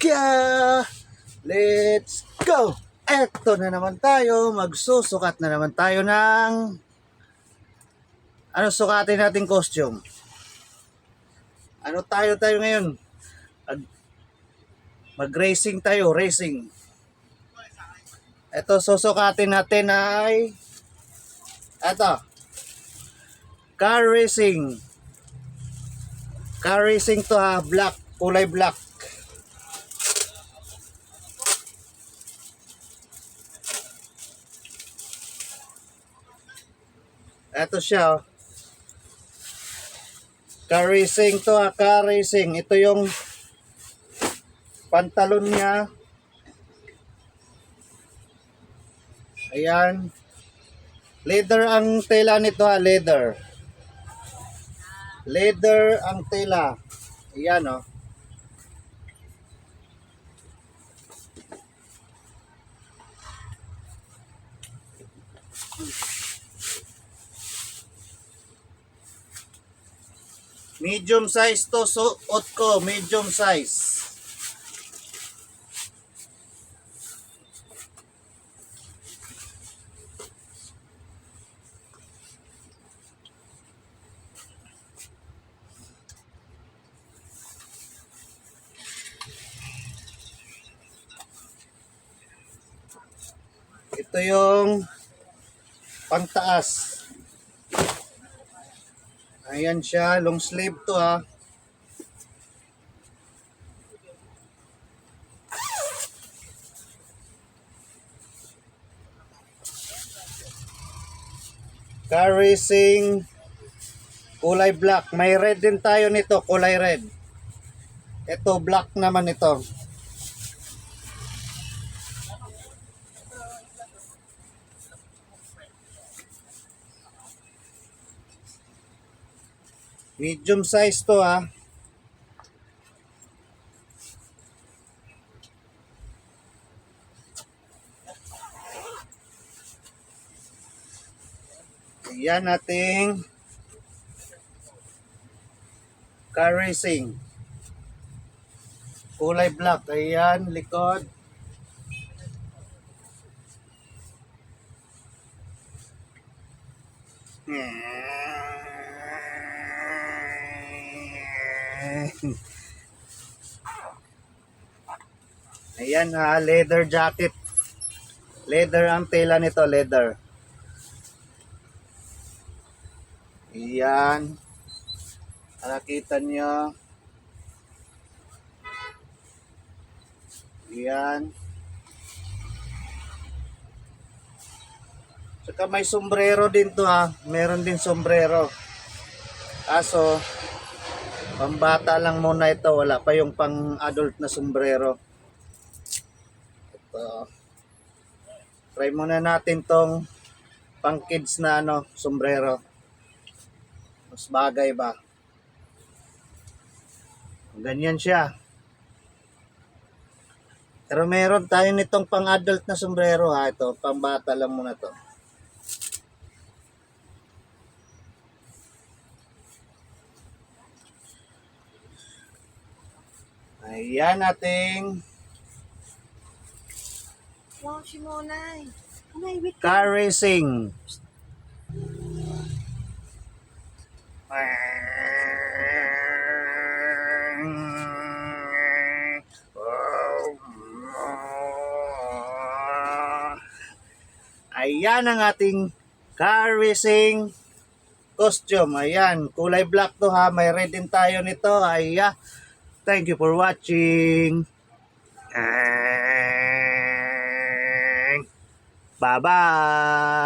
Kaya, let's go! Eto na naman tayo, magsusukat na naman tayo ng ano sukatin nating costume. Ano tayo ngayon? Mag-racing tayo, racing. Eto susukatin natin ay eto, car racing. Car racing to ha, black, kulay black. Eto siya, oh. Car racing to ha, car racing. Ito yung pantalon niya. Ayan. Leather ang tela nito ha, leather. Leather ang tela. Ayan o. Oh. Medium size to, suot ko, medium size. Ito yung pangtaas. Ayan siya, long sleeve to ha. Car racing, kulay black. May red din tayo nito, kulay red. Ito, black naman ito. Medium size to ha. Ayan ating car racing. Kulay black. Ayan, likod. Ayan ha, leather jacket. Leather ang tela nito, leather. Ayan. Nakita nyo. Ayan. Saka may sombrero din to ha. Meron din sombrero. Kaso, pambata lang muna ito. Wala pa yung pang adult na sombrero. Ito. Try muna natin tong pang kids na ano, sombrero. Mas bagay ba? Ganyan siya. Pero meron tayo nitong pang adult na sombrero ha. Ito, pang bata lang muna to. Ayan ating Wow, si Monay. car racing. Ayan ang ating car racing costume. Ayan, kulay black to ha. May red din tayo nito. Ayan. Thank you for watching. Bye-bye.